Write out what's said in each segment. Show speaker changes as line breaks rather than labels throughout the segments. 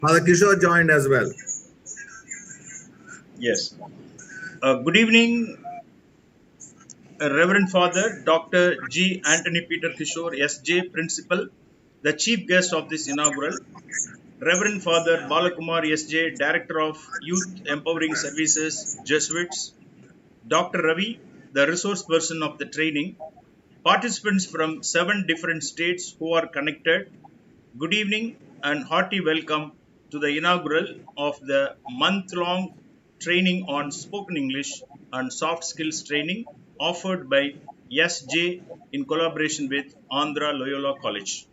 Father Kishore joined as well.
Yes. Good evening, Reverend Father Dr. G. Anthony Peter Kishore, S.J. Principal, the chief guest of this inaugural. Reverend Father Bala Kumar, S.J. Director of Youth Empowering Services, Jesuits. Dr. Ravi, the resource person of the training. Participants from 7 different states who are connected. Good evening and hearty welcome to the inaugural of the month-long training on spoken English and soft skills training offered by SJ in collaboration with Andhra Loyola College.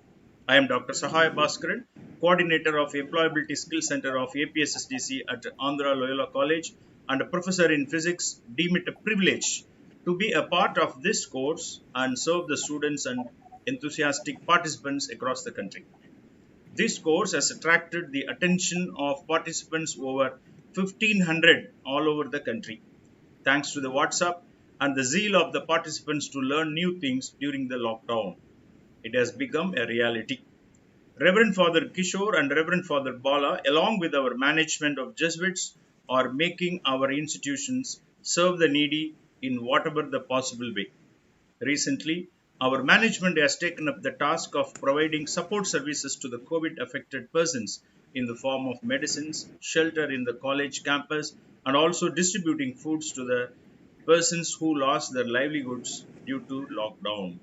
I am Dr. Sahaya Bhaskaran, coordinator of Employability Skill Center of APSSDC at Andhra Loyola College and a professor in physics, deem it a privilege to be a part of this course and serve the students and enthusiastic participants across the country. This course has attracted the attention of participants over 1,500 all over the country, thanks to the WhatsApp and the zeal of the participants to learn new things during the lockdown. It has become a reality. Reverend Father Kishore and Reverend Father Bala, along with our management of Jesuits, are making our institutions serve the needy in whatever the possible way. Recently, our management has taken up the task of providing support services to the COVID affected persons in the form of medicines, shelter in the college campus, and also distributing foods to the persons who lost their livelihoods due to lockdown.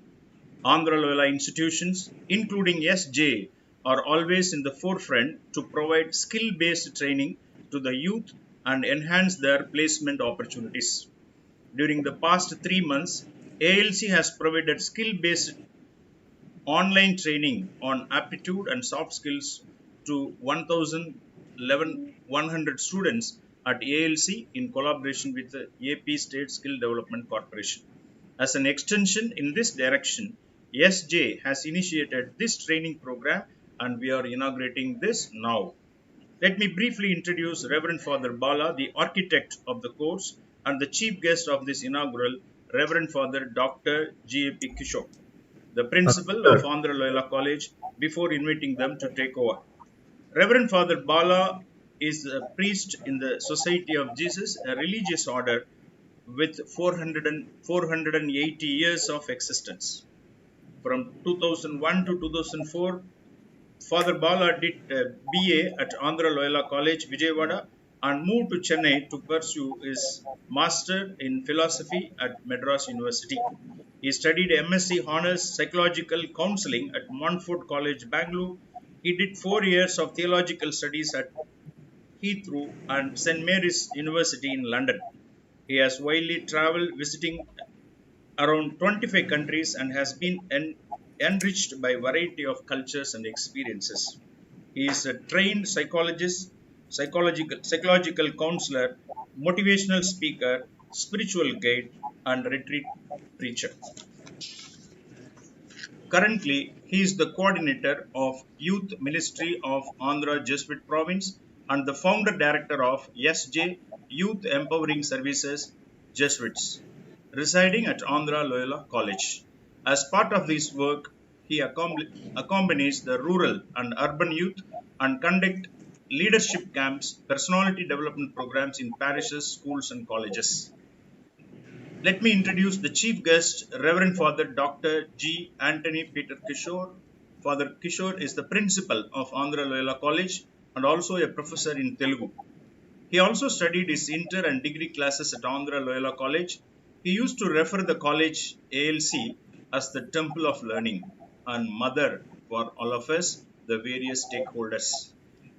Andhra Loyola institutions, including SJ, are always in the forefront to provide skill based training to the youth and enhance their placement opportunities. During the past 3 months, ALC has provided skill based online training on aptitude and soft skills to 1,100 students at ALC in collaboration with the AP State Skill Development Corporation. As an extension in this direction, SJ has initiated this training program and we are inaugurating this now. Let me briefly introduce Reverend Father Bala, the architect of the course and the chief guest of this inaugural, Reverend Father Dr. G.A.P. Kishore, the principal of
Sure.
Andhra Loyola College, before inviting them to take over. Reverend Father Bala is a priest in the Society of Jesus, a religious order with 480 years of existence. From 2001 to 2004, Father Bala did a BA at Andhra Loyola College, Vijayawada, and moved to Chennai to pursue his Master in Philosophy at Madras University. He studied MSc Honours Psychological Counseling at Montfort College, Bangalore. He did 4 years of theological studies at Heathrow and St. Mary's University in London. He has widely traveled, visiting around 25 countries and has been enriched by a variety of cultures and experiences. He is a trained psychologist, psychological counselor, motivational speaker, spiritual guide, and retreat preacher. Currently, he is the coordinator of Youth Ministry of Andhra Jesuit Province and the founder director of SJ Youth Empowering Services Jesuits, residing at Andhra Loyola College. As part of this work, he accompanies the rural and urban youth and conduct leadership camps, personality development programs in parishes, schools, and colleges. Let me introduce the chief guest, Reverend Father Dr. G. Anthony Peter Kishore. Father Kishore is the principal of Andhra Loyola College and also a professor in Telugu. He also studied his inter and degree classes at Andhra Loyola College. He used to refer the college ALC as the temple of learning and mother for all of us, the various stakeholders.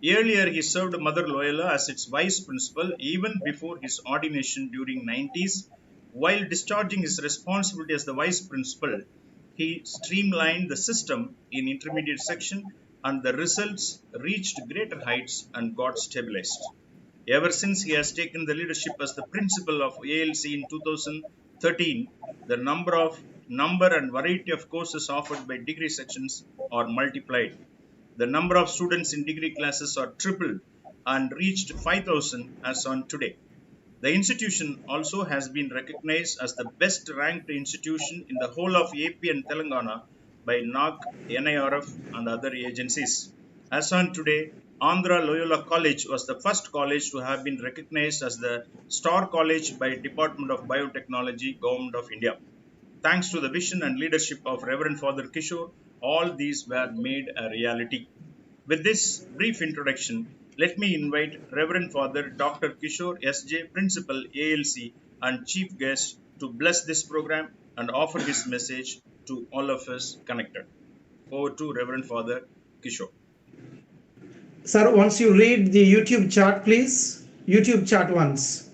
Earlier, he served Mother Loyola as its vice principal even before his ordination during 90s. While discharging his responsibility as the vice principal, he streamlined the system in intermediate section and the results reached greater heights and got stabilized. Ever since he has taken the leadership as the principal of ALC in 2013, the number and variety of courses offered by degree sections are multiplied. The number of students in degree classes are tripled and reached 5,000 as on today. The institution also has been recognized as the best ranked institution in the whole of AP and Telangana by NARC, NIRF, and other agencies. As on today, Andhra Loyola College was the first college to have been recognized as the Star College by Department of Biotechnology, Government of India. Thanks to the vision and leadership of Reverend Father Kishore, all these were made a reality. With this brief introduction, let me invite Reverend Father Dr. Kishore S.J., Principal ALC and Chief Guest, to bless this program and offer his message to all of us connected. Over to Reverend Father Kishore.
Sir, once you read the YouTube chat, please. YouTube chat once.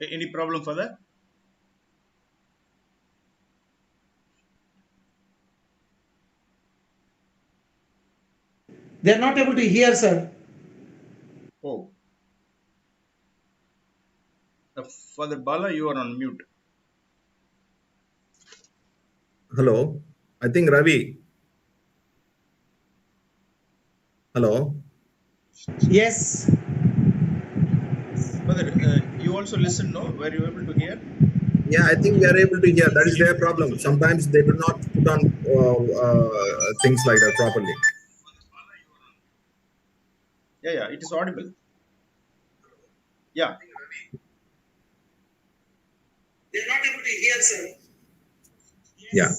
Any problem, Father?
They're not able to hear, sir.
Oh, Father Bala, you are on mute.
Hello. I think Ravi. Hello.
Yes.
Father, you also listen, no? Were you able to hear?
Yeah, I think we are able to hear. That is their problem. Sometimes they do not put on things like that properly.
Yeah, yeah, it is audible. Yeah.
They're not able to hear, sir.
Yeah.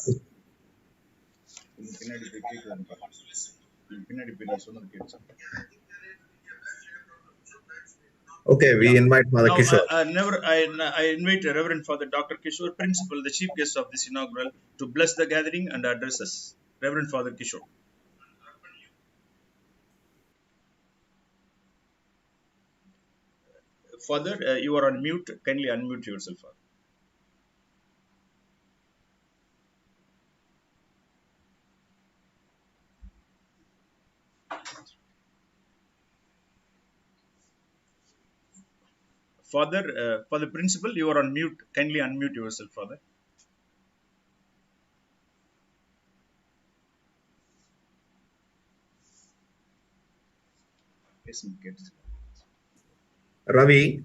Okay,
Yeah.
we invite Mother
Now,
Kishore.
I invite Reverend Father Dr. Kishore, Principal, the chief guest of this inaugural, to bless the gathering and address us. Reverend Father Kishore. Father, you are on mute. Kindly unmute yourself, Father. Father, for the principal, you are on mute. Kindly unmute yourself, Father. Yes,
Ravi,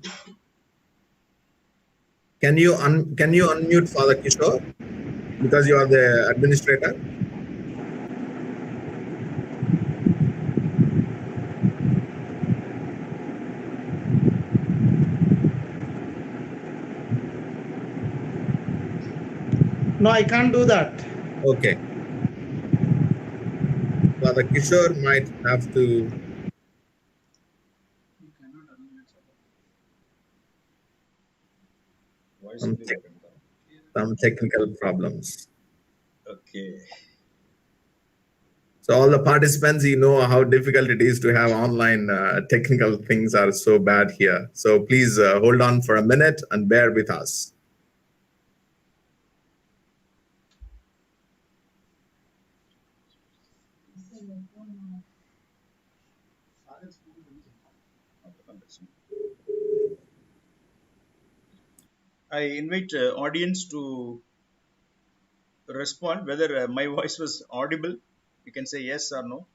can you unmute Father Kishore because you are the administrator?
No, I can't do that.
Okay. Father Kishore might have to
Voice
some,
only
tech,
record.
some technical problems.
Okay.
So all the participants, you know how difficult it is to have online technical things are so bad here. So please hold on for a minute and bear with us.
I invite audience to respond whether my voice was audible. You can say yes or no.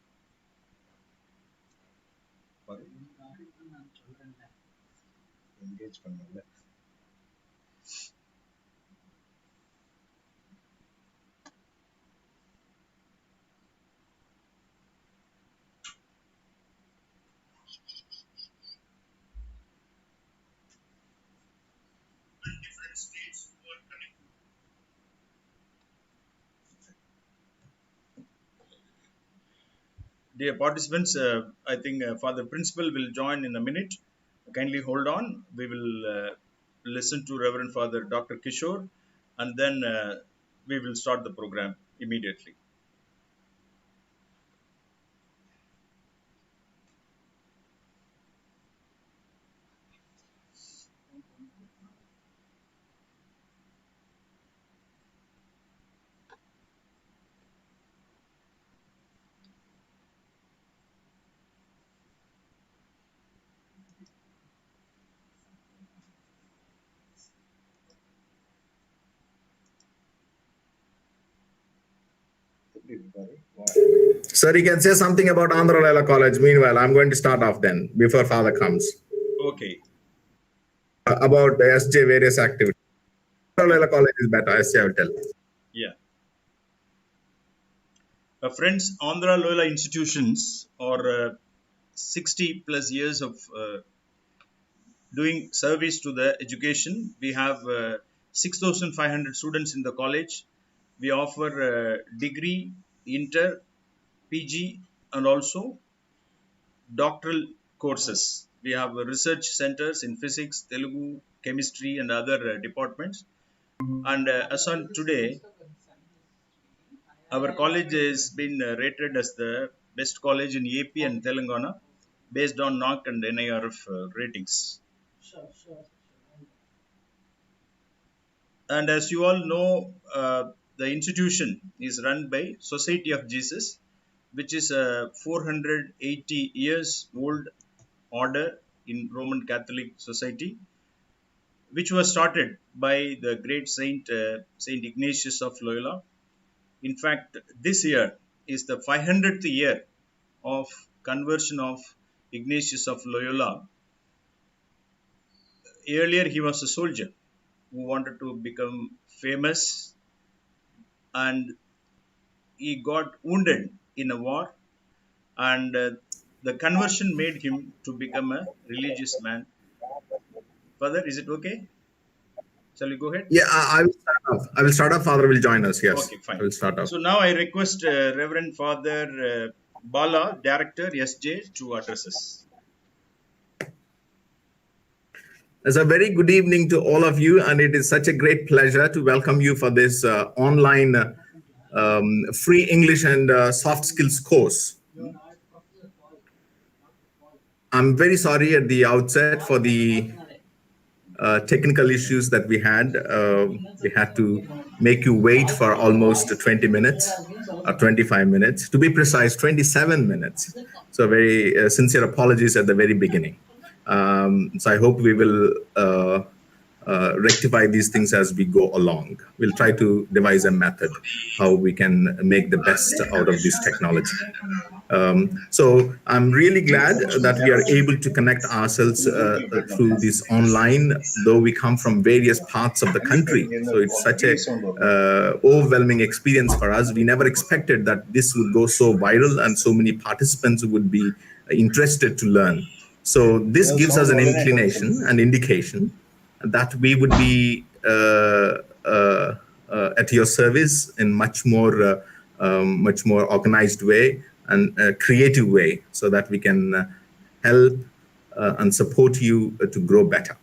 Engage பண்ணல. Dear participants, I think Father Principal will join in a minute. Kindly hold on. We will listen to Reverend Father Dr. Kishore and then we will start the program immediately.
Sir, you can say something about Andhra Lela College. Meanwhile, I'm going to start off then before Father comes.
Okay.
About the SJ various activities. Andhra Lela College is better, SJ will tell.
Yeah. Friends, Andhra Loyola institutions are 60 plus years of doing service to the education. We have 6,500 students in the college. We offer degree, inter, PG, and also doctoral courses. We have research centers in physics, Telugu, chemistry, and other departments. And as on today, our college has been rated as the best college in AP and Telangana based on NOC and NIRF ratings. And as you all know, the institution is run by Society of Jesus, which is a 480 years old order in Roman Catholic Society, which was started by the great Saint Ignatius of Loyola. In fact, this year is the 500th year of conversion of Ignatius of Loyola. Earlier, he was a soldier who wanted to become famous, and he got wounded in a war, and the conversion made him to become a religious man. Father, is it okay? Shall we go ahead?
Yeah, I will start off. I will start off. Father will join us. Yes,
Okay,
I
fine.
will start off.
So now I request Reverend Father Bala, Director SJ, to address us.
It's a very good evening to all of you, and it is such a great pleasure to welcome you for this online free English and soft skills course. I'm very sorry at the outset for the technical issues that we had. We had to make you wait for almost 20 minutes or 25 minutes. To be precise, 27 minutes. So very sincere apologies at the very beginning. So I hope we will rectify these things as we go along. We'll try to devise a method how we can make the best out of this technology. So I'm really glad that we are able to connect ourselves through this online, though we come from various parts of the country. So it's such a overwhelming experience for us. We never expected that this would go so viral and so many participants would be interested to learn. So this gives us an inclination, an indication that we would be at your service in much more organized way and creative way, so that we can help and support you to grow better.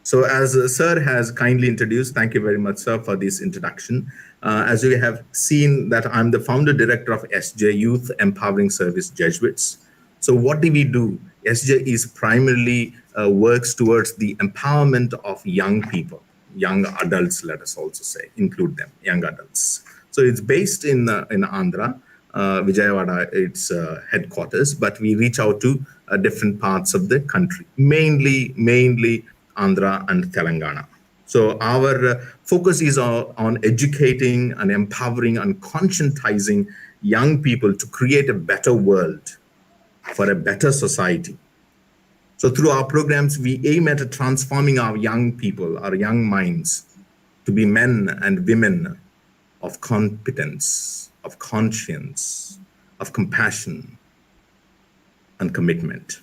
So as Sir has kindly introduced, thank you very much, Sir, for this introduction. As you have seen that I'm the founder director of SJ, Youth Empowering Service Jesuits. So what do we do? SJ is primarily works towards the empowerment of young people, young adults, let us also say, include them, young adults. So it's based in Andhra, Vijayawada, its headquarters, but we reach out to different parts of the country, mainly Andhra and Telangana. So our focus is on educating and empowering and conscientizing young people to create a better world for a better society. So through our programs, we aim at transforming our young people, our young minds, to be men and women of competence, of conscience, of compassion, and commitment.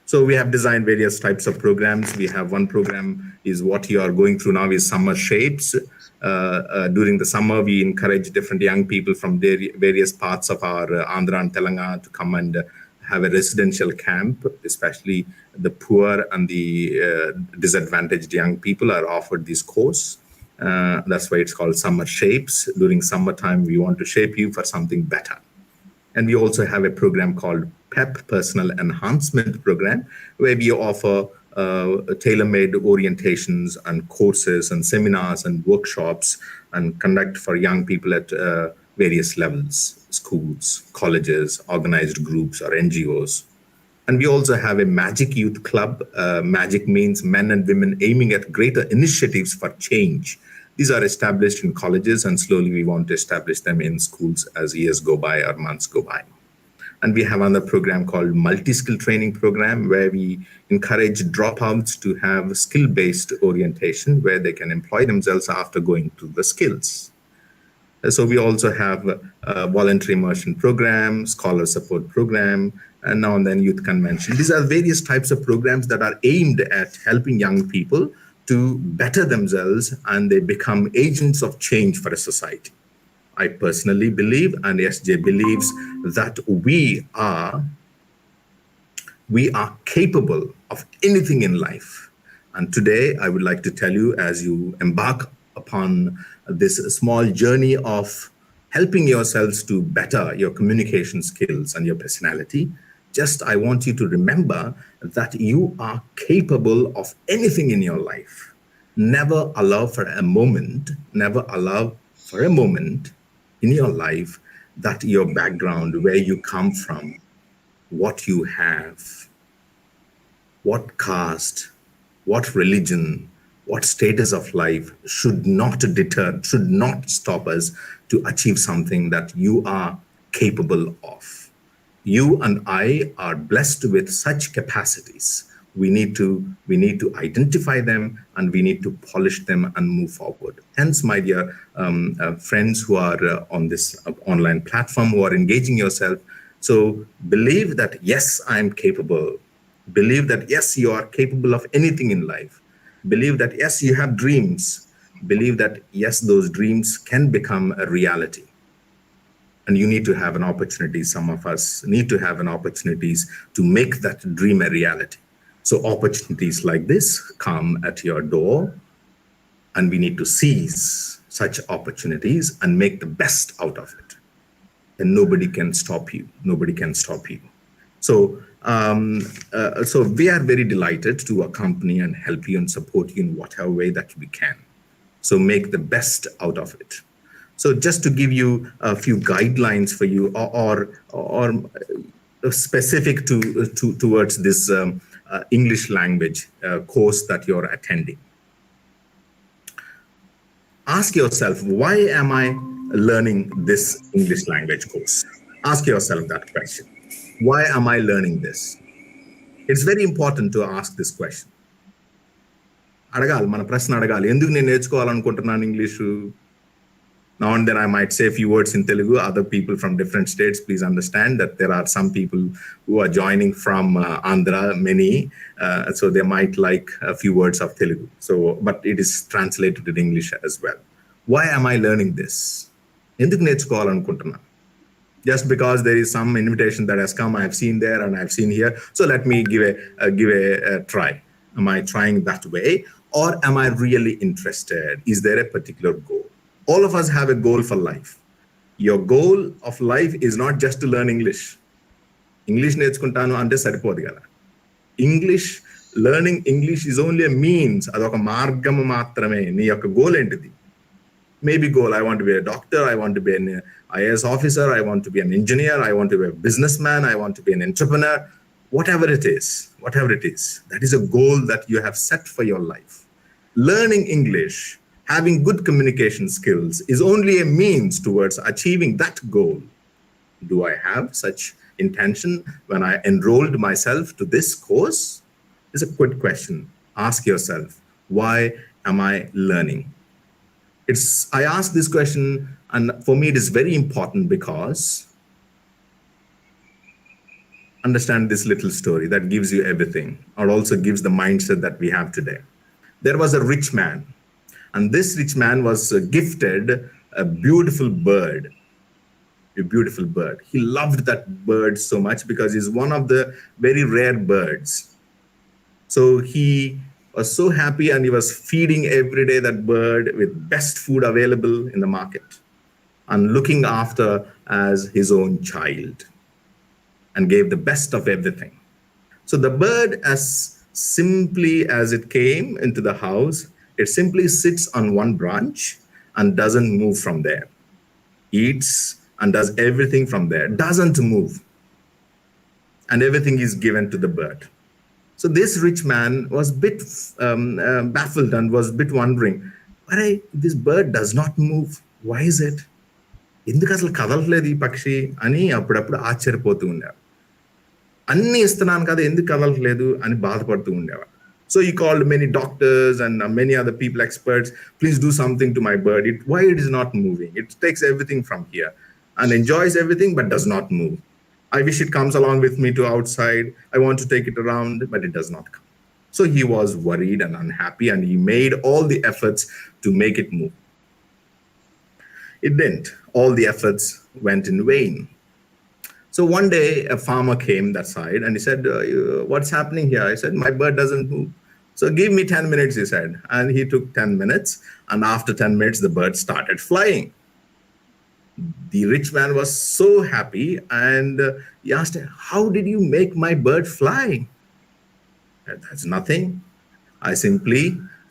So we have designed various types of programs. We have one program is what you are going through now is Summer Shapes. During the summer, we encourage different young people from various parts of our Andhra and Telangana to come and have a residential camp, especially the poor and the disadvantaged young people are offered this course. That's why it's called Summer Shapes. During summertime, we want to shape you for something better. And we also have a program called PEP, Personal Enhancement Program, where we offer tailor-made orientations and courses and seminars and workshops and conduct for young people at various levels, schools, colleges, organized groups, or NGOs. And we also have a Magic Youth Club. Magic means men and women aiming at greater initiatives for change. These are established in colleges, and slowly we want to establish them in schools as years go by or months go by. And we have another program called Multi-Skill Training Program, where we encourage dropouts to have skill-based orientation, where they can employ themselves after going through the skills. So we also have voluntary immersion program, scholar support program, and now and then youth convention. These are various types of programs that are aimed at helping young people to better themselves, and they become agents of change for a society. I personally believe, and SJ believes, that we are capable of anything in life. And today, I would like to tell you, as you embark upon this small journey of helping yourselves to better your communication skills and your personality, just I want you to remember that you are capable of anything in your life. Never allow for a moment in your life that your background, where you come from, what you have, what caste, what religion, what status of life should not deter, should not stop us to achieve something that you are capable of. You and I are blessed with such capacities. We need to identify them, and we need to polish them and move forward. Hence, my dear friends who are on this online platform, who are engaging yourself, so believe that yes, I am capable. Believe that yes, you are capable of anything in life. Believe that yes, you have dreams. Believe that yes, those dreams can become a reality. And you need to have an opportunity. Some of us need to have an opportunities to make that dream a reality. So opportunities like this come at your door, and we need to seize such opportunities and make the best out of it. And nobody can stop you. Nobody can stop you. So we are very delighted to accompany and help you and support you in whatever way that we can. So make the best out of it. So just to give you a few guidelines for you, or specific towards this English language course that you're attending. Ask yourself, why am I learning this English language course? Ask yourself that question. Why am I learning this? It's very important to ask this question. అడగాలి, మన ప్రశ్న అడగాలి. ఎందుకు నేను నేర్చుకోవాలనుకుంటున్నాను English? Now and then I might say a few words in Telugu. Other people from different states, please understand that there are some people who are joining from Andhra, many, so they might like a few words of Telugu. So, but it is translated in English as well. Why am I learning this? ఎందుకు నేర్చుకోవాలనుకుంటున్నాను? Just because there is some invitation that has come, I have seen there and I have seen here. So let me give a try. Am I trying that way, or am I really interested? Is there a particular goal? All of us have a goal for life. Your goal of life is not just to learn English. English నేర్చుకుంటాను అంటే సరిపోదు కదా. Learning English is only a means. అదొక మార్గం మాత్రమే. నీ యొక్క goal ఏంటిది? Maybe goal, I want to be a doctor, I want to be an IAS officer, I want to be an engineer, I want to be a businessman, I want to be an entrepreneur. Whatever it is, that is a goal that you have set for your life. Learning English, having good communication skills, is only a means towards achieving that goal. Do I have such intention when I enrolled myself to this course? It's a quick question. Ask yourself, why am I learning? I ask this question, and for me it is very important because understand this little story that gives you everything, or also gives the mindset that we have today. There was a rich man, and this rich man was gifted a beautiful bird. He loved that bird so much because it's one of the very rare birds. So he was so happy, and he was feeding every day that bird with best food available in the market, and looking after as his own child, and gave the best of everything. So the bird, as simply as it came into the house, it simply sits on one branch and doesn't move from there. Eats and does everything from there, doesn't move. And everything is given to the bird. So this rich man was a bit baffled and was a bit wondering, why this bird does not move? Why is it? ఎందుకు అసలు కదలట్లేదు ఈ పక్షి అని అప్పుడప్పుడు ఆశ్చర్యపోతూ ఉండేవాడు. అన్ని ఇస్తున్నాను కదా, ఎందుకు కదలట్లేదు అని బాధపడుతూ ఉండేవాడు. So he called many doctors and many other people, experts. Please do something to my bird. Why it is not moving? It takes everything from here and enjoys everything, but does not move. I wish it comes along with me to outside. I want to take it around, but it does not come. So he was worried and unhappy, and he made all the efforts to make it move. It didn't. All the efforts went in vain. So one day, a farmer came that side and he said, "What's happening here?" I said, "My bird doesn't move." So give me 10 minutes, he said. And he took 10 minutes. And after 10 minutes, the bird started flying. The rich man was so happy, and he asked him, "How did you make my bird fly?" "That's nothing. I simply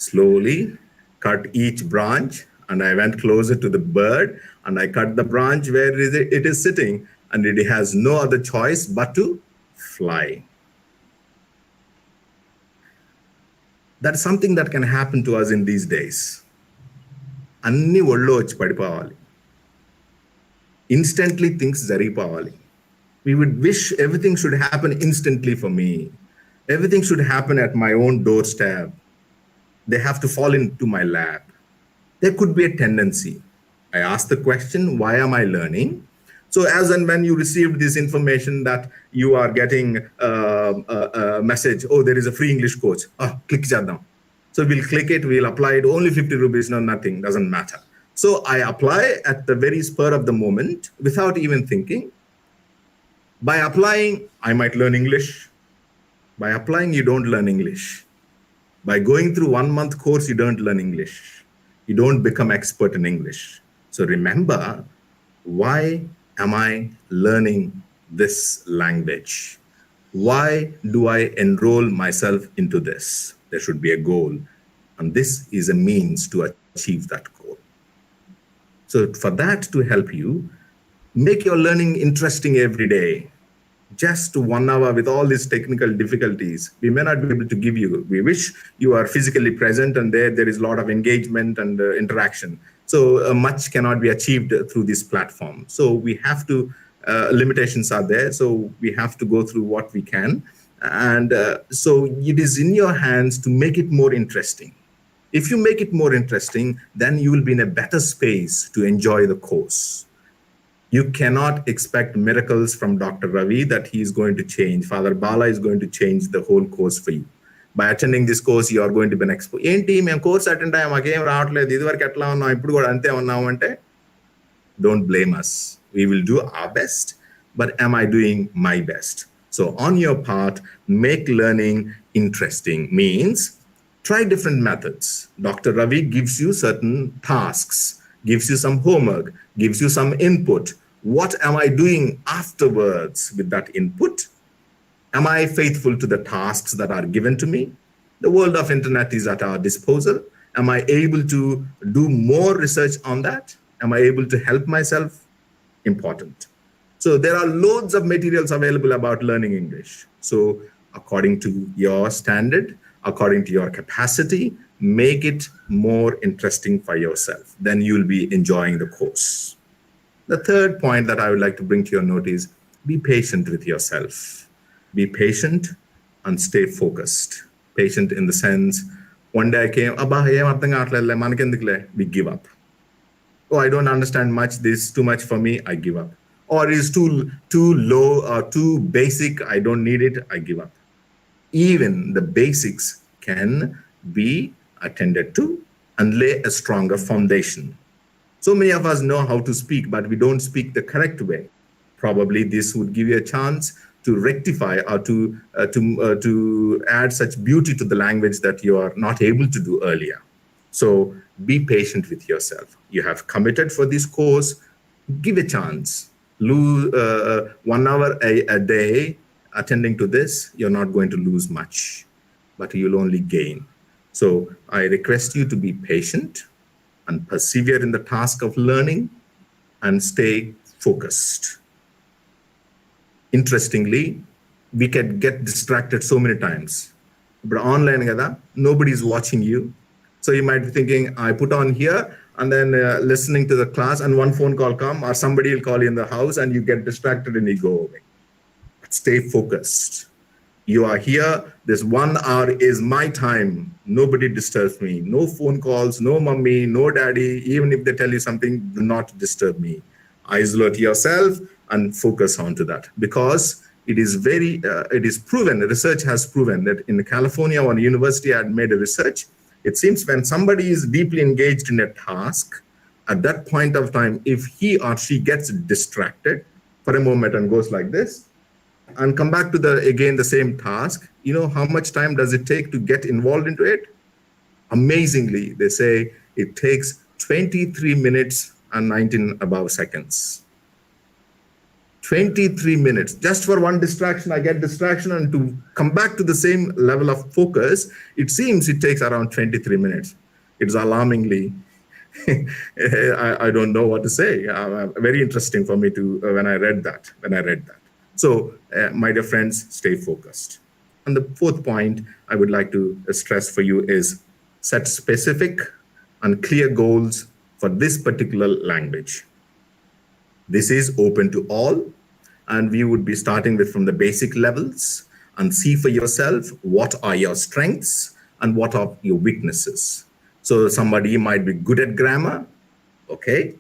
slowly cut each branch, and I went closer to the bird, and I cut the branch where it is sitting, and it has no other choice but to fly." That's something that can happen to us in these days. అన్ని ఒళ్ళో వచ్చి పడిపోవాలి. Instantly things జరిగిపోవాలి. We would wish everything should happen instantly for me. Everything should happen at my own doorstep. They have to fall into my lap. There could be a tendency. I asked the question, why am I learning? So as and when you received this information that you are getting a message, "Oh, there is a free English course. Click chadam." So we'll click it, we'll apply it, only 50 rupees, no, nothing, doesn't matter. So I apply at the very spur of the moment without even thinking. By applying, I might learn English. By applying, you don't learn English. By going through 1 month course, you don't learn English. You don't become expert in English. So remember, why am I learning this language? Why do I enroll myself into this? There should be a goal. And this is a means to achieve that goal. So for that to help you, make your learning interesting every day. Just 1 hour with all these technical difficulties, we may not be able to give you. We wish you are physically present and there is a lot of engagement and interaction. So much cannot be achieved through this platform. So we have to, limitations are there. So we have to go through what we can. And so it is in your hands to make it more interesting. If you make it more interesting, then you will be in a better space to enjoy the course. You cannot expect miracles from Dr. Ravi that he is going to change. Father Bala is going to change the whole course for you. By attending this course, you are going to be an expert. ఏంటి మేము course attend అయ్యాం, మాకేం రావట్లేదు, ఇదివరకు ఎట్లా ఉన్నాం, ఇప్పుడు కూడా అంతే ఉన్నాం అంటే, don't blame us. We will do our best, but am I doing my best? So on your part, make learning interesting means try different methods. Dr. Ravi gives you certain tasks, gives you some homework, gives you some input. What am I doing afterwards with that input? Am I faithful to the tasks that are given to me? The world of internet is at our disposal. Am I able to do more research on that? Am I able to help myself? Important. So there are loads of materials available about learning English. So according to your standard, according to your capacity, make it more interesting for yourself. Then you'll be enjoying the course. The third point that I would like to bring to your notice, be patient with yourself. Be patient and stay focused. Patient in the sense, one day I came, we give up. Oh, I don't understand much, this is too much for me, I give up. Or is too low or too basic, I don't need it, I give up. Even the basics can be attended to and lay a stronger foundation. So many of us know how to speak, but we don't speak the correct way. Probably this would give you a chance to rectify or to add such beauty to the language that you are not able to do earlier. So be patient with yourself. You have committed for this course, give a chance. Lose 1 hour a day attending to this, you're not going to lose much, but you'll only gain. So I request you to be patient and persevere in the task of learning and stay focused. Interestingly, we can get distracted so many times. But online, nobody is watching you. So you might be thinking, I put on here and then listening to the class, and one phone call come or somebody will call you in the house and you get distracted and you go away. But stay focused. You are here. This 1 hour is my time. Nobody disturbs me. No phone calls, no mommy, no daddy. Even if they tell you something, do not disturb me. Isolate yourself and focus onto that, because it is proven, research has proven that in California, one university had made a research. It seems when somebody is deeply engaged in a task, at that point of time, if he or she gets distracted for a moment and goes like this, and come back to the same task, you know how much time does it take to get involved into it? Amazingly, they say it takes 23 minutes and 19 above seconds. 23 minutes just for one distraction. I get distraction, and to come back to the same level of focus, it seems it takes around 23 minutes. It's alarmingly I don't know what to say. Very interesting for me to when I read that. So, my dear friends, stay focused. And the fourth point I would like to stress for you is set specific and clear goals for this particular language. This is open to all, and we would be starting with from the basic levels and see for yourself what are your strengths and what are your weaknesses. So somebody might be good at grammar. Okay,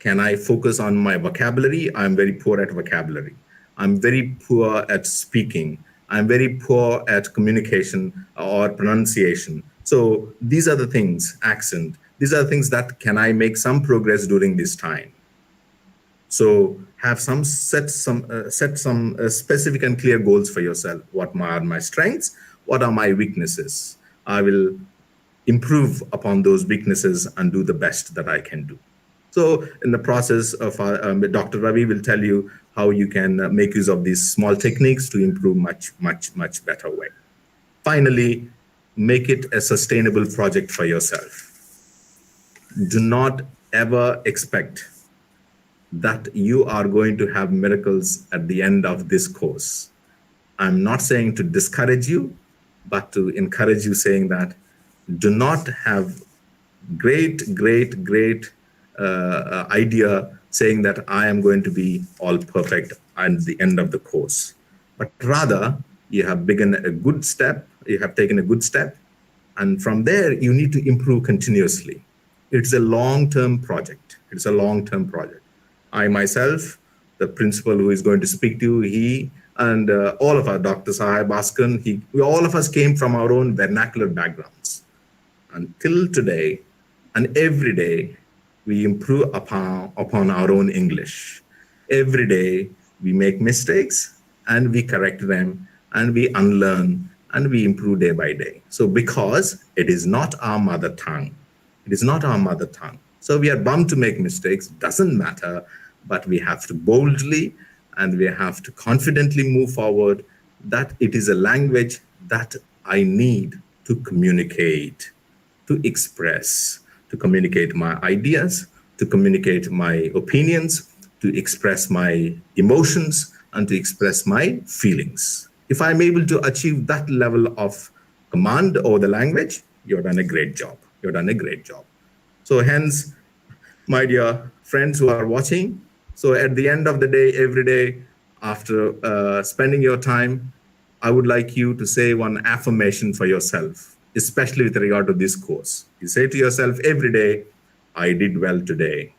can I focus on my vocabulary? I'm very poor at vocabulary. I'm very poor at speaking. I'm very poor at communication or pronunciation. So these are the things, accent. These are the things that can I make some progress during this time. So have set some specific and clear goals for yourself. What are my strengths? What are my weaknesses? I will improve upon those weaknesses and do the best that I can do. So in the process of Dr. Ravi will tell you how you can make use of these small techniques to improve much better way. Finally, make it a sustainable project for yourself. Do not ever expect that you are going to have miracles at the end of this course. I'm not saying to discourage you, but to encourage you, saying that do not have great idea saying that I am going to be all perfect at the end of the course. But rather, you have taken a good step, and from there, you need to improve continuously. It's a long-term project. I myself, the principal who is going to speak to you, he and all of our Dr. Sahai Bhaskan, all of us came from our own vernacular backgrounds. Until today, and every day, we improve upon our own English. Every day, we make mistakes and we correct them and we unlearn and we improve day by day. So because it is not our mother tongue, so we are bound to make mistakes, doesn't matter, but we have to boldly and we have to confidently move forward that it is a language that I need to communicate, to express, to communicate my ideas, to communicate my opinions, to express my emotions, and to express my feelings. If I'm able to achieve that level of command over the language, you've done a great job. So hence, my dear friends who are watching, so at the end of the day, every day, after spending your time, I would like you to say one affirmation for yourself, especially with regard to this course. You say to yourself every day, I did well today.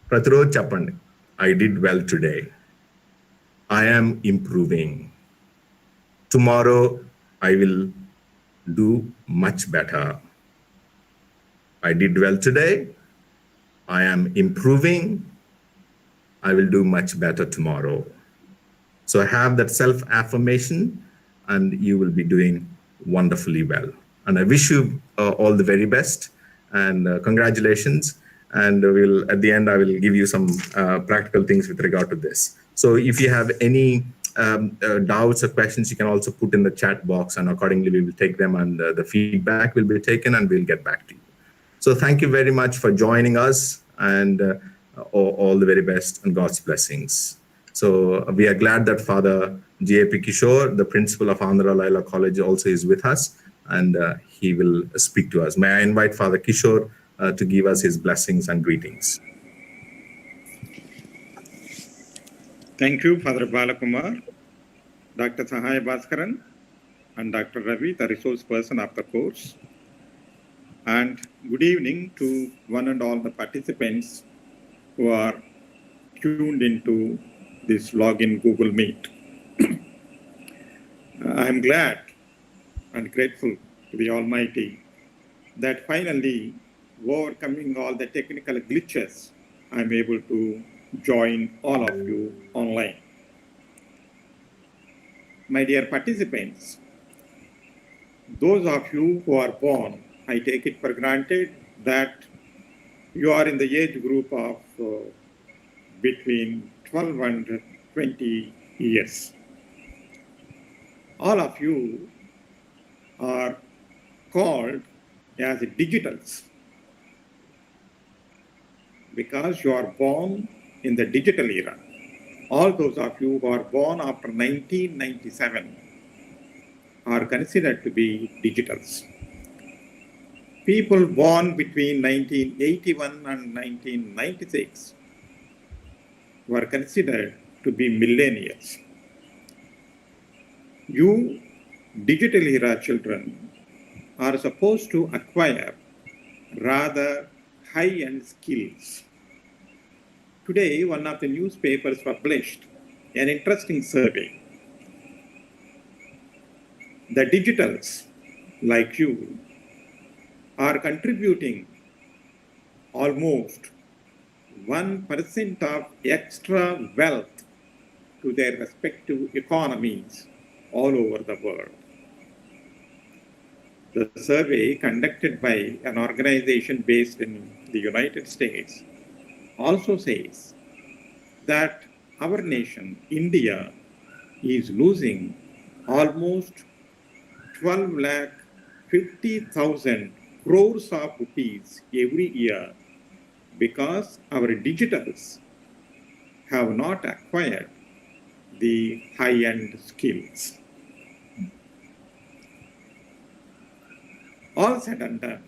Pratiroj Chappandi, I did well today. I am improving. Tomorrow, I will do much better. I did well today. I am improving. I will do much better tomorrow. So have that self-affirmation and you will be doing wonderfully well. And I wish you all the very best and congratulations. And at the end, I will give you some practical things with regard to this. So if you have any doubts or questions, you can also put in the chat box and accordingly we will take them and the feedback will be taken and we'll get back to you. So thank you very much for joining us and all the very best and God's blessings. So we are glad that Father J.P. Kishore, the principal of Andhra Laila College, also is with us and he will speak to us. May I invite Father Kishore to give us his blessings and greetings.
Thank you, Father Bala Kumar. Dr. Sahaya Bhaskaran and Dr. Ravi, the resource person of the course. And good evening to one and all the participants who are tuned into this login Google Meet. I'm glad and grateful to the Almighty that finally, overcoming all the technical glitches, I'm able to join all of you online. My dear participants, those of you who are born, I take it for granted that you are in the age group of between 12 and 20 years. All of you are called as digitals because you are born in the digital era. All those of you who are born after 1997 are considered to be digitals. People born between 1981 and 1996 were considered to be millennials. You digital era children are supposed to acquire rather high-end skills. Today, one of the newspapers published an interesting survey. The digitals, like you, are contributing almost 1% of extra wealth to their respective economies all over the world. The survey conducted by an organization based in the United States also says that our nation, India, is losing almost 12 lakh 50,000 crores of rupees every year because our digitals have not acquired the high-end skills. All said and done,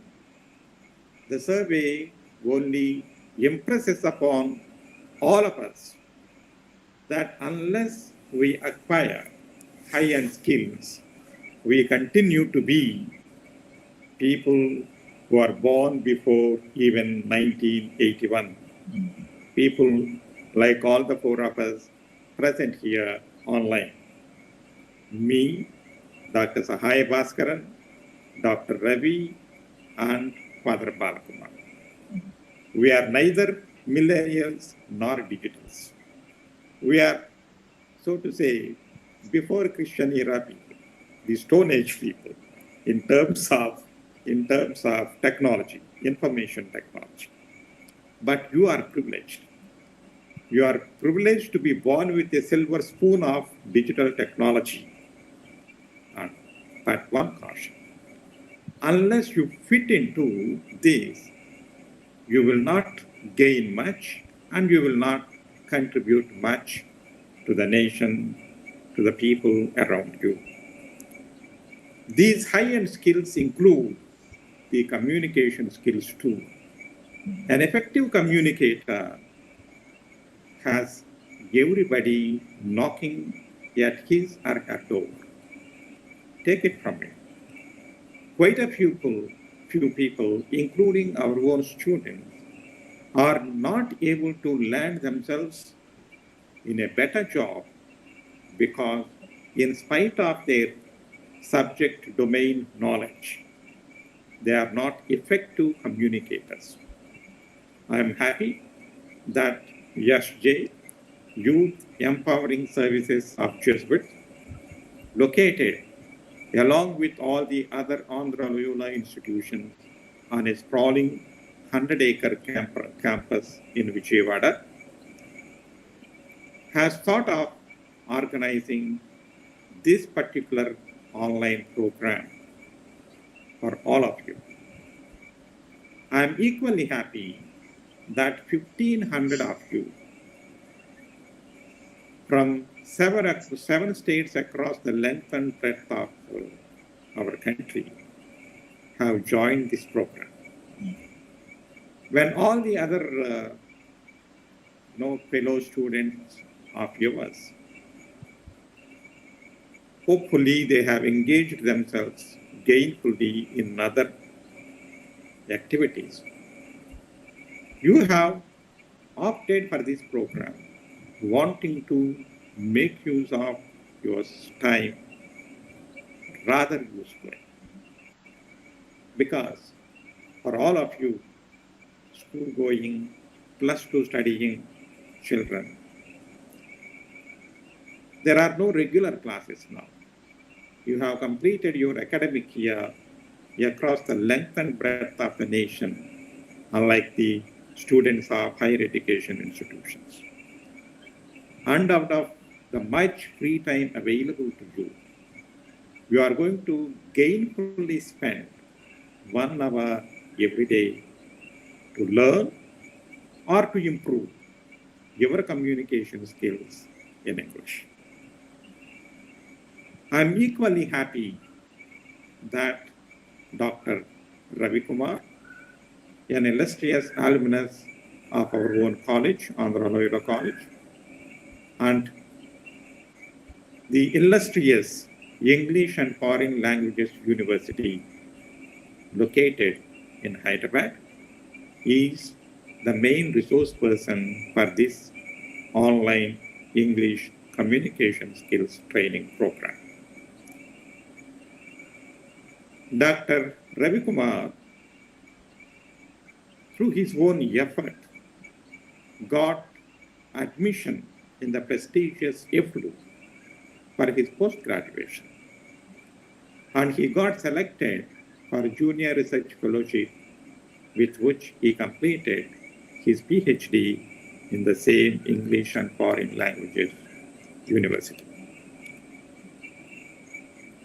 the survey only impresses upon all of us that unless we acquire high-end skills, we continue to be people who are born before even 1981. People like all the four of us present here online. Me, Dr. Sahaya Bhaskaran, Dr. Ravi, and Father Bala Kumar. We are neither millennials nor digitals. We are, so to say, before Christian era people, the Stone Age people, in terms of technology, information technology. But you are privileged. You are privileged to be born with a silver spoon of digital technology. But one caution, unless you fit into this, you will not gain much and you will not contribute much to the nation, to the people around you. These high-end skills include the communication skills too. An effective communicator has everybody knocking at his or her door. Take it from me. Quite a few people, including our own students, are not able to land themselves in a better job because in spite of their subject domain knowledge, they are not effective communicators. I am happy that YESJ, Youth Empowering Services of Jesuit, located along with all the other Andhra Loyola institutions on a sprawling 100-acre campus in Vijayawada, has thought of organizing this particular online program for all of you. I am equally happy that 1,500 of you from seven states across the length and breadth of our country have joined this program. When all the other fellow students of yours hopefully they have engaged themselves gainfully in other activities. You have opted for this program, wanting to make use of your time rather usefully. Because for all of you, school-going, +2 studying children, there are no regular classes now. You have completed your academic year across the length and breadth of the nation, unlike the students of higher education institutions. And out of the much free time available to you, you are going to gainfully spend 1 hour every day to learn or to improve your communication skills in English. I'm equally happy that Dr. Ravi Kumar, an illustrious alumnus of our own college, Andhra Loyola College, and the illustrious English and Foreign Languages University located in Hyderabad, is the main resource person for this online English communication skills training program. Dr. Ravi Kumar, through his own effort, got admission in the prestigious FLU for his post-graduation. And he got selected for Junior Research Fellowship, with which he completed his PhD in the same English and Foreign Languages University.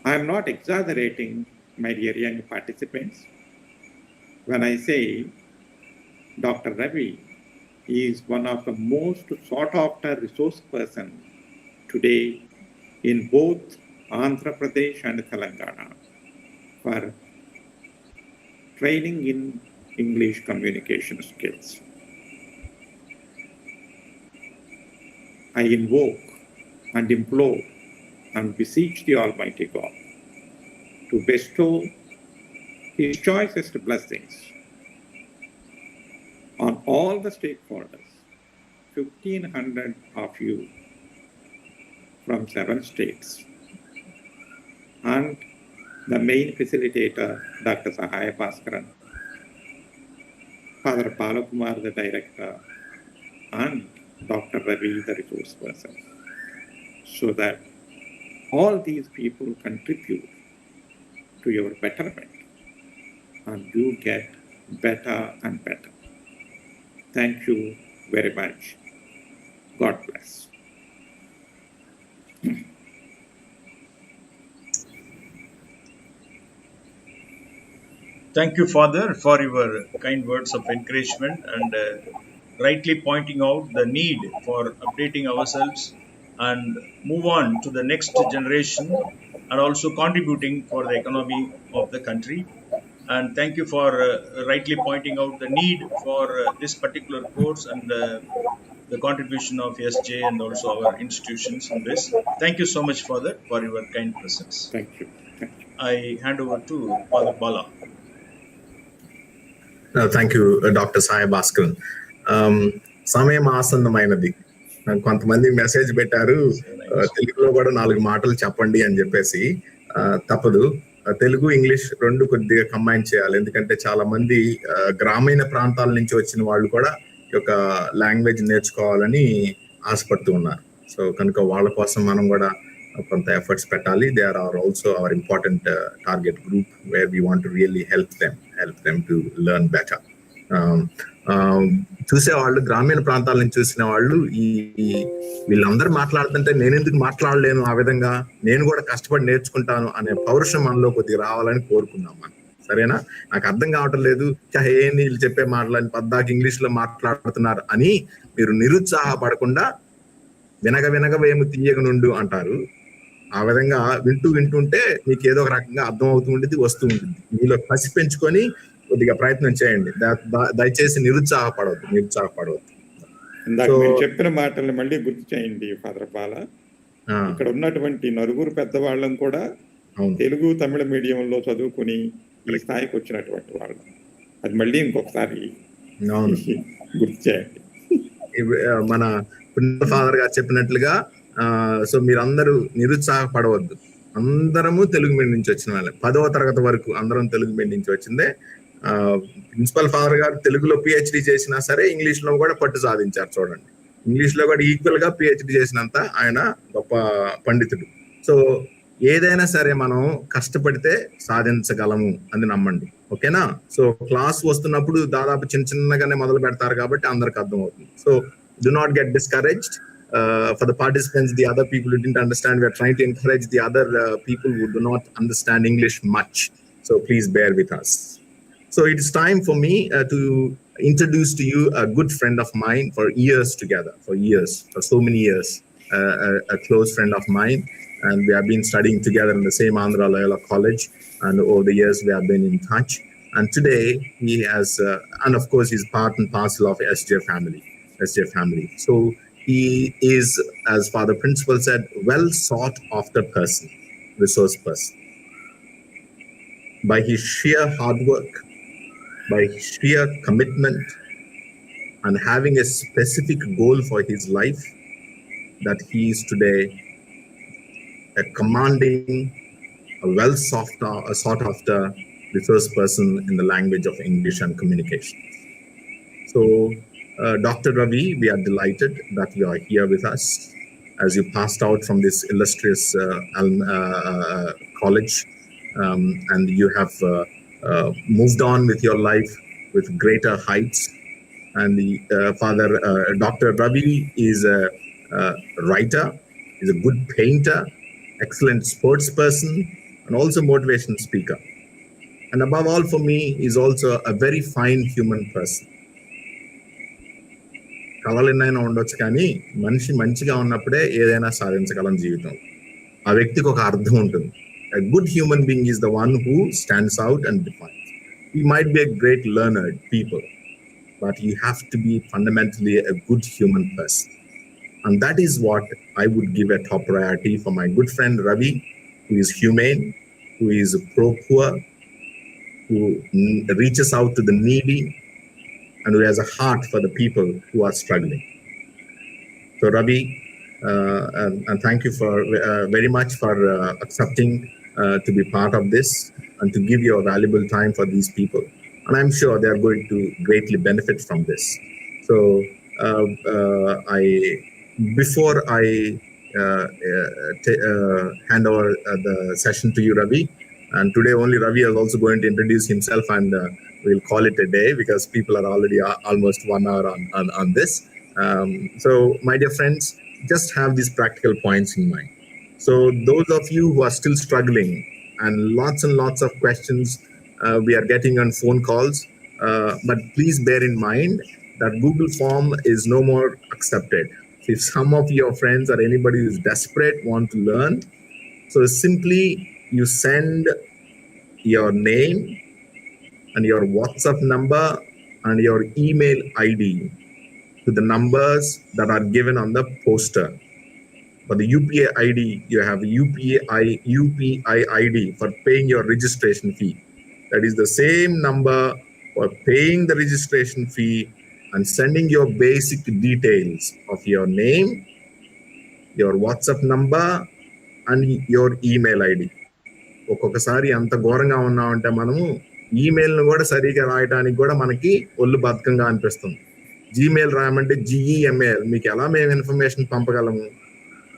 I am not exaggerating, my dear young participants, when I say Dr. Ravi is one of the most sought-after resource persons today in both Andhra Pradesh and Telangana for training in English communication skills. I invoke and implore and beseech the Almighty God to bestow His choicest blessings on all the stakeholders, 1,500 of you from 7 states, and the main facilitator, Dr. Sahaya Bhaskaran, Father Bala Kumar, the director, and Dr. Ravi, the resource person, so that all these people contribute to your betterment and you get better and better. Thank you very much. God bless.
Thank you, Father, for your kind words of encouragement and rightly pointing out the need for updating ourselves and move on to the next generation and also contributing for the economy of the country. And thank you for rightly pointing out the need for this particular course and the contribution of SJ and also our institutions in this. Thank you so much, Father, for your kind presence.
Thank you. Thank you.
I hand over to Father Bala.
Thank you doctor Sai Bhaskar. సమయం ఆసన్నమైనది. కొంతమంది message పెట్టారు, తెలుగులో కూడా 4 మాటలు చెప్పండి అని చెప్పేసి. తప్పదు, తెలుగు ఇంగ్లీష్ 2 కొద్దిగా కంబైన్ చేయాలి. ఎందుకంటే చాలా మంది గ్రామీణ ప్రాంతాల నుంచి వచ్చిన వాళ్ళు కూడా ఈ యొక్క లాంగ్వేజ్ నేర్చుకోవాలని ఆశపడుతూ ఉన్నారు. సో కనుక వాళ్ళ కోసం మనం కూడా కొంత ఎఫర్ట్స్ పెట్టాలి. They are also our important target group where we want to really help them to learn better. చూసేవాళ్ళు గ్రామీణ ప్రాంతాల నుంచి చూసిన వాళ్ళు వీళ్ళందరూ మాట్లాడుతుంటే నేను ఎందుకు మాట్లాడలేను, ఆ విధంగా నేను కూడా కష్టపడి నేర్చుకుంటాను అనే పౌరుషం మనలో కొద్దిగా రావాలని కోరుకున్నాం మనం. సరేనా? నాకు అర్థం కావటం లేదు, ఏంది వీళ్ళు చెప్పే మాటలని పద్దాకి ఇంగ్లీష్ లో మాట్లాడుతున్నారు అని మీరు నిరుత్సాహపడకుండా వినగ వేము తీయగ నుండు అంటారు. ఆ విధంగా వింటుంటే మీకు ఏదో ఒక రకంగా అర్థం అవుతూ ఉంటుంది, వస్తూ ఉంటుంది. మీలో కసి పెంచుకొని కొద్దిగా ప్రయత్నం చేయండి. దయచేసి నిరుత్సాహపడవద్దు.
చెప్పిన మాటల్ని మళ్ళీ గుర్తు చేయండి ఫాదర్ బాల. ఇక్కడ ఉన్నటువంటి నలుగురు పెద్దవాళ్ళం కూడా తెలుగు తమిళ మీడియంలో చదువుకుని ఈ స్థాయికి వచ్చినటువంటి వాళ్ళు. అది మళ్ళీ ఇంకొకసారి గుర్తు చేయండి.
మన ప్రిన్సిపల్ ఫాదర్ గారు చెప్పినట్లుగా సో మీరందరూ నిరుత్సాహపడవద్దు. అందరము తెలుగు మీడియం నుంచి వచ్చిన వాళ్ళే. 10వ తరగతి వరకు అందరం తెలుగు మీడియం నుంచి వచ్చిందే. ప్రిన్సిపల్ ఫాదర్ గారు తెలుగులో పిహెచ్డి చేసినా సరే ఇంగ్లీష్ లో కూడా పట్టు సాధించారు. చూడండి, ఇంగ్లీష్ లో కూడా ఈక్వల్ గా పిహెచ్డి చేసినంత ఆయన గొప్ప పండితుడు. సో ఏదైనా సరే మనం కష్టపడితే సాధించగలము అని నమ్మండి. ఓకేనా? సో క్లాస్ వస్తున్నప్పుడు దాదాపు చిన్నగానే మొదలు పెడతారు కాబట్టి అందరికి అర్థం అవుతుంది. So do not get discouraged. For the participants, the other people who didn't understand, we are trying to encourage the other people who do not understand English much. So please bear with us. So it's time for me to introduce to you a good friend of mine for years together, for so many years, a close friend of mine. And we have been studying together in the same Andhra Loyola College. And over the years, we have been in touch. And today he has, and of course, he's part and parcel of SJ family. So he is, as Father Principal said, well sought after person, resource person. By his sheer hard work, by his sheer commitment, and having a specific goal for his life, that he is today a commanding, a well sought after resource person in the language of English and communication. So Dr. Ravi, we are delighted that you are here with us as you passed out from this illustrious college, and you have moved on with your life with greater heights. And Father Dr. Ravi is a writer, is a good painter, excellent sports person, and also motivational speaker. And above all for me, is also a very fine human person. కళలు ఎన్నైనా ఉండొచ్చు, కానీ మనిషి మంచిగా ఉన్నప్పుడే ఏదైనా సాధించగలం జీవితం. ఆ వ్యక్తికి ఒక అర్థం ఉంటుంది. A good human being is the one who stands out and defines. You might be a great learner, people, but you have to be fundamentally a good human person. And that is what I would give a top priority for my good friend Ravi, who is humane, who is pro-poor, who reaches out to the needy, and who has a heart for the people who are struggling. So Ravi, and thank you for very much for accepting to be part of this and to give your valuable time for these people. And I'm sure they are going to greatly benefit from this. So before I hand over the session to you, Ravi, and today only Ravi is also going to introduce himself, and we'll call it a day because people are already almost 1 hour on this. So my dear friends, just have these practical points in mind. So those of you who are still struggling, and lots of questions we are getting on phone calls, but please bear in mind that Google form is no more accepted. If some of your friends or anybody who is desperate want to learn, so simply you send your name and your WhatsApp number and your email ID to the numbers that are given on the poster. For the UPI ID, you have UPI ID for paying your registration fee. That is the same number for paying the registration fee and sending your basic details of your name, your WhatsApp number, and your email ID. ఒక్కొక్కసారి అంత ఘోరంగా ఉన్నామంటే మనము ఈమెయిల్ను కూడా సరిగా రాయడానికి కూడా మనకి ఒళ్ళు బద్ధకంగా అనిపిస్తుంది. జీమెయిల్ రాయమంటే GEMAIL, మీకు ఎలా మేము information పంపగలము?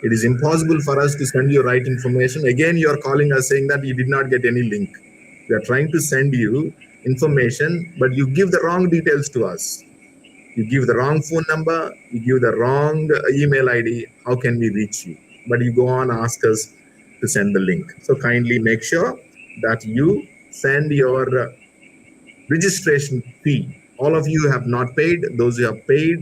It is impossible for us to send you right information. Again, you are calling us saying that you did not get any link. We are trying to send you information, but you give the wrong details to us. You give the wrong phone number, you give the wrong email ID. How can we reach you? But you go on, ask us to send the link. So kindly make sure that you send your registration fee. All of you have not paid. Those who have paid,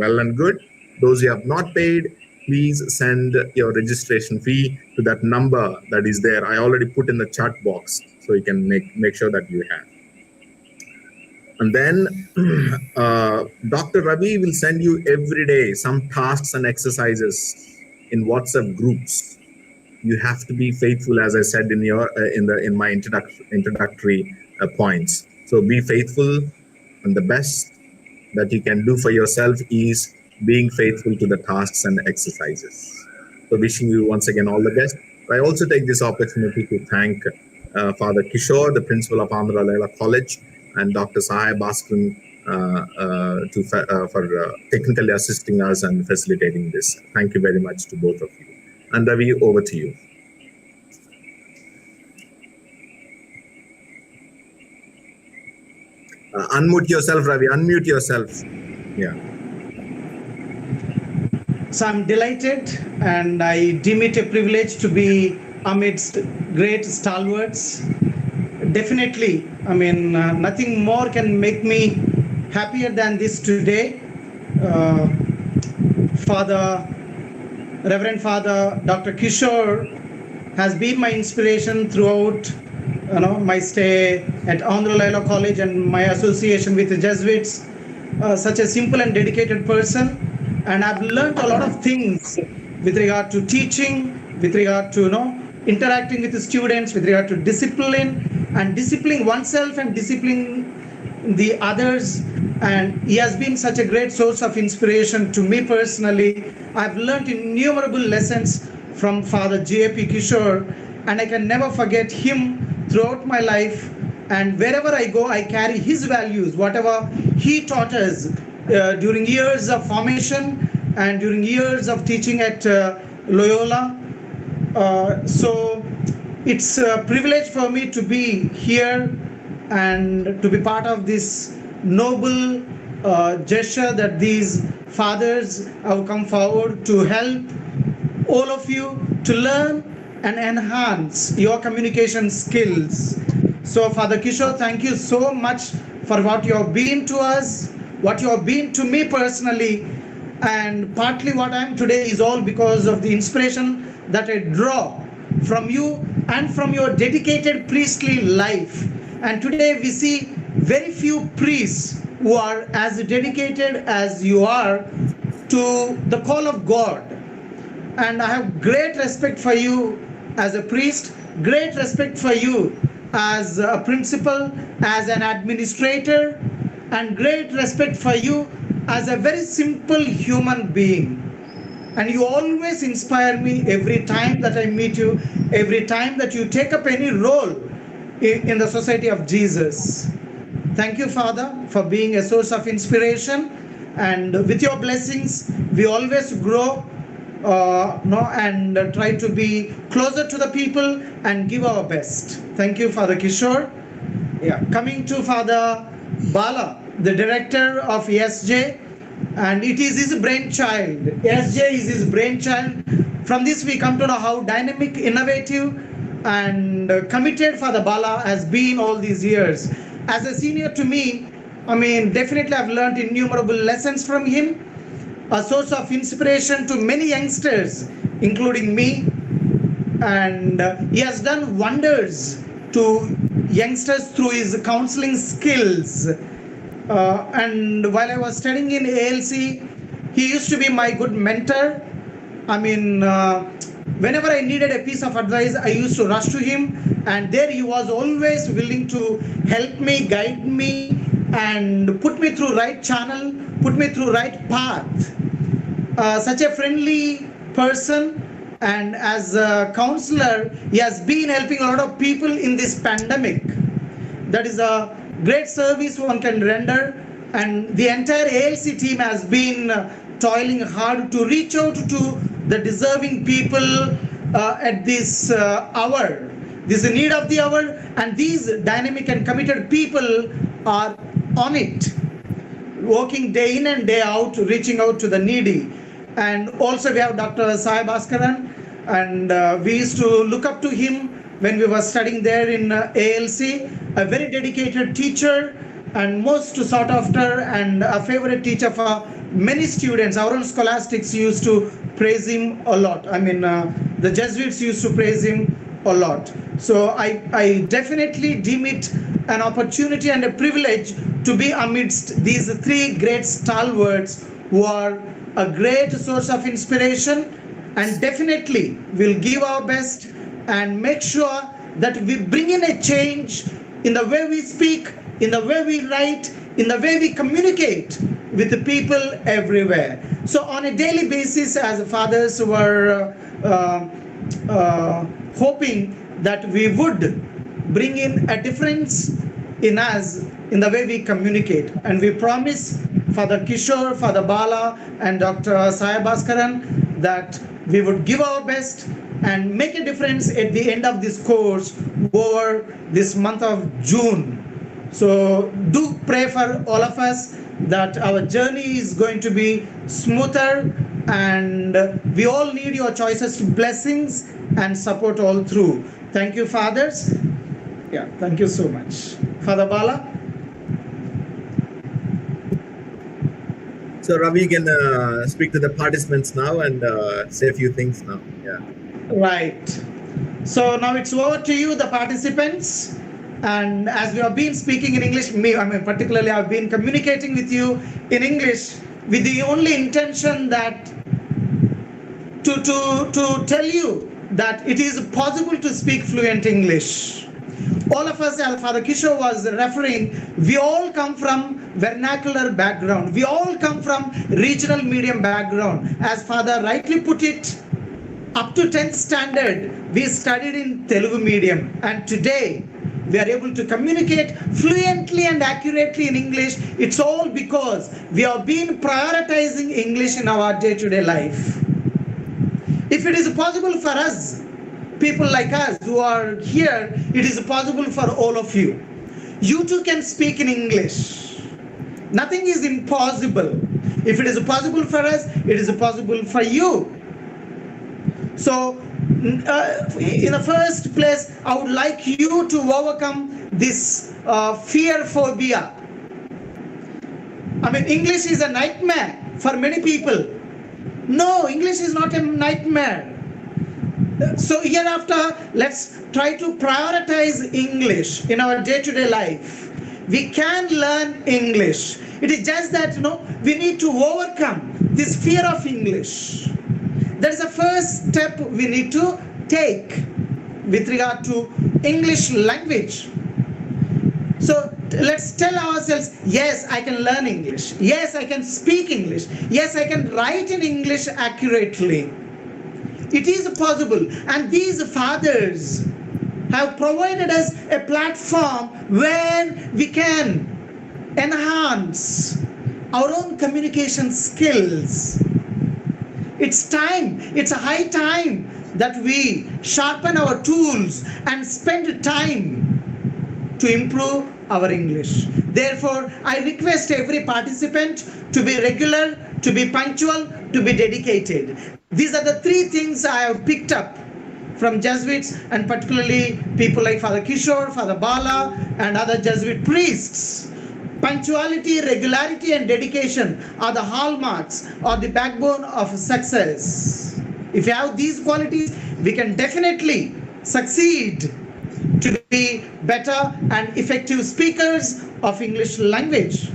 well and good. Those who have not paid, please send your registration fee to that number that is there. I already put in the chat box, so you can make sure that you have. And then Dr. Ravi will send you every day some tasks and exercises in WhatsApp groups. You have to be faithful, as I said in your in my introductory points. So be faithful, and the best that you can do for yourself is being faithful to the tasks and exercises. So wishing you once again all the best. I also take this opportunity to thank Father Kishore, the principal of Andhra Laila College, and Dr. Sahai Bhaskaran for technically assisting us and facilitating this. Thank you very much to both of you. And Ravi, over to you. Unmute yourself, Ravi. Unmute yourself. Yeah.
So I'm delighted, and I deem it a privilege to be amidst great stalwarts. Definitely, I mean, nothing more can make me happier than this today. Reverend Father Dr. Kishore has been my inspiration throughout my stay at Andhra Laila College and my association with the Jesuits. Such a simple and dedicated person, and I've learned a lot of things with regard to teaching, with regard to interacting with the students, with regard to discipline and disciplining oneself and disciplining the others. And he has been such a great source of inspiration to me personally. I've learned innumerable lessons from Father J.P. Kishore, and I can never forget him throughout my life. And wherever I go, I carry his values, whatever he taught us during years of formation and during years of teaching at Loyola. So it's a privilege for me to be here and to be part of this noble gesture that these fathers have come forward to help all of you to learn and enhance your communication skills. So Father Kishore, thank you so much for what you have been to us, what you have been to me personally, and partly what I am today is all because of the inspiration that I draw from you and from your dedicated priestly life. And today we see very few priests who are as dedicated as you are to the call of God. And I have great respect for you as a priest, great respect for you as a principal, as an administrator, and great respect for you as a very simple human being. And you always inspire me every time that I meet you, every time that you take up any role in the Society of Jesus. Thank you, Father, for being a source of inspiration. And with your blessings, we always grow and try to be closer to the people and give our best. Thank you, Father Kishore. Yeah, coming to Father Bala, the director of ESJ, and it is his brainchild. ESJ is his brainchild. From this we come to know how dynamic, innovative, and committed Father Bala has been all these years. As a senior to me, I mean, definitely I've learned innumerable lessons from him, a source of inspiration to many youngsters, including me. And he has done wonders to youngsters through his counseling skills. And while I was studying in ALC, he used to be my good mentor. I mean, whenever I needed a piece of advice, I used to rush to him, and there he was always willing to help me, guide me, and put me through right channel, put me through right path. Such a friendly person, and as a counselor, he has been helping a lot of people in this pandemic. That is a great service one can render, and the entire ALC team has been toiling hard to reach out to the deserving people at this hour. This is the need of the hour, and these dynamic and committed people are on it, working day in and day out, reaching out to the needy. And also we have Dr. Sai Bhaskaran, and we used to look up to him when we were studying there in ALC, a very dedicated teacher and most sought after and a favorite teacher for many students. Our own scholastics used to praise him a lot. I mean, the Jesuits used to praise him a lot. So I definitely deem it an opportunity and a privilege to be amidst these three great stalwarts who are a great source of inspiration and definitely we'll give our best and make sure that we bring in a change in the way we speak, in the way we write, in the way we communicate with the people everywhere. So on a daily basis, as the fathers were hoping that we would bring in a difference in us in the way we communicate, and we promise Father Kishore, Father Bala, and Dr. Sai Bhaskaran that we would give our best and make a difference at the end of this course over this month of June. So do pray for all of us that our journey is going to be smoother, and we all need your choices, blessings, and support all through. Thank you, fathers. Yeah, thank you so much. Father Bala?
So Ravi, you can speak to the participants now and say a few things now. Yeah.
Right. So now it's over to you, the participants. And as we have been speaking in English, particularly I've been communicating with you in English with the only intention that to tell you that it is possible to speak fluent English. All of us, as Father Kishore was referring, we all come from vernacular background. We all come from regional medium background. As Father rightly put it, up to 10th standard, we studied in Telugu medium. And today, we are able to communicate fluently and accurately in English. It's all because we have been prioritizing English in our day-to-day life. If it is possible for us, people like us who are here, it is possible for all of you. You too can speak in English. Nothing is impossible. If it is possible for us, it is possible for you. So, in the first place, I would like you to overcome this fear phobia. English is a nightmare for many people. No, English is not a nightmare. So hereafter, let's try to prioritize English in our day-to-day life. We can learn English. It is just that, we need to overcome this fear of English. That is the first step we need to take with regard to English language. So let's tell ourselves, yes, I can learn English. Yes, I can speak English. Yes, I can write in English accurately. It is possible. And these fathers have provided us a platform where we can enhance our own communication skills. It's time, it's a high time that we sharpen our tools and spend time to improve our English. Therefore, I request every participant to be regular, to be punctual, to be dedicated. These are the three things I have picked up from Jesuits, and particularly people like Father Kishore, Father Bala, and other Jesuit priests. Punctuality, regularity, and dedication are the hallmarks or the backbone of success. If you have these qualities, we can definitely succeed to be better and effective speakers of English language.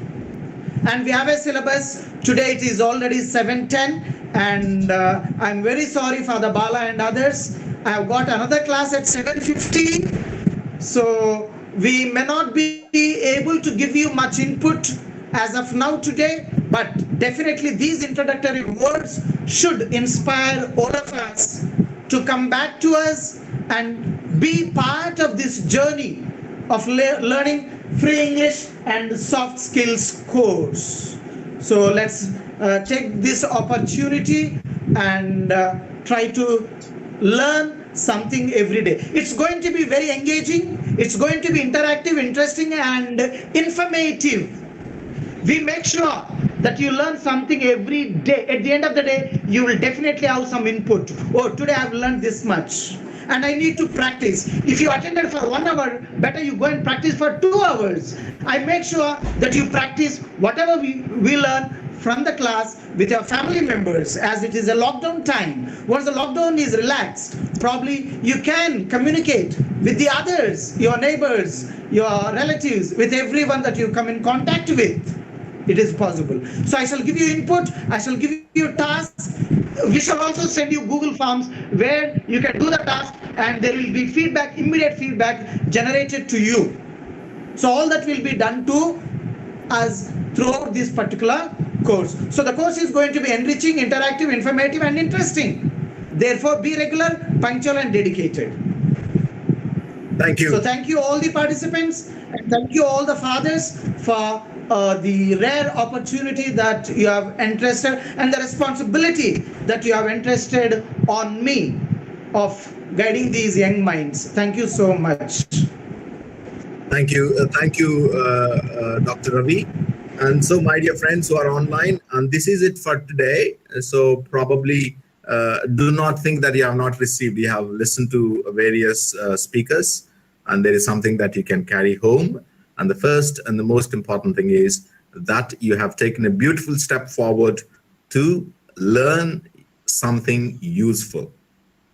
And we have a syllabus. Today it is already 7:10, and I'm very sorry, Father Bala and others. I have got another class at 7:15. So we may not be able to give you much input as of now today, but definitely these introductory words should inspire all of us to come back to us and be part of this journey of learning free English and soft skills course. So let's take this opportunity and try to learn something every day. It's going to be very engaging, it's going to be interactive, interesting, and informative. We make sure that you learn something every day. At the end of the day, you will definitely have some input. Oh, today I've learned this much, and I need to practice. If you attended for 1 hour, better you go and practice for 2 hours. I make sure that you practice whatever we learn from the class with your family members, as it is a lockdown time. Once the lockdown is relaxed, probably you can communicate with the others, your neighbors, your relatives, with everyone that you come in contact with. It is possible. So I shall give you input, I shall give you tasks. we shall also send you Google Forms where you can do the task and there will be feedback, immediate feedback generated to you. So all that will be done to us throughout this particular course. So the course is going to be enriching, interactive, informative and interesting. Therefore, be regular, punctual and dedicated.
Thank you.
So thank you all the participants and thank you all the fathers for the rare opportunity that you have entrusted and the responsibility that you have entrusted on me of guiding these young minds. Thank you so much.
Thank you. Dr. Ravi. And so, my dear friends who are online, and this is it for today. So, probably do not think that you have not received. You have listened to various speakers, and there is something that you can carry home. And the first and the most important thing is that you have taken a beautiful step forward to learn something useful.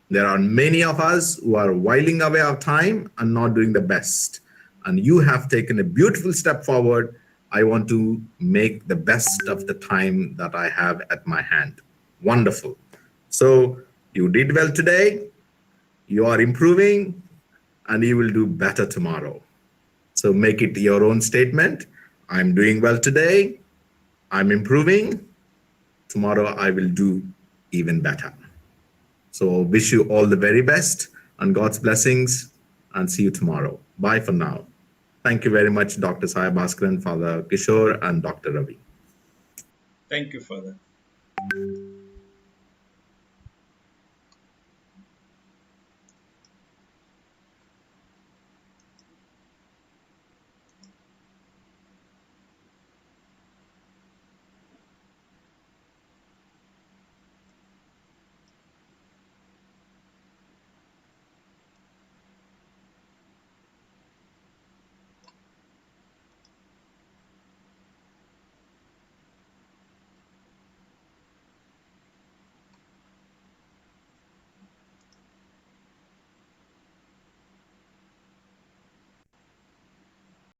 There are many of us who are whiling away our time and not doing the best. And you have taken a beautiful step forward. I want to make the best of the time that I have at my hand. Wonderful. So you did well today. You are improving and you will do better tomorrow. So make it your own statement. I'm doing well today. I'm improving. Tomorrow I will do even better. So wish you all the very best and God's blessings and see you tomorrow. Bye for now. Thank you very much, Dr. Sai Bhaskaran, Father Kishore, and Dr. Ravi.
Thank you, Father.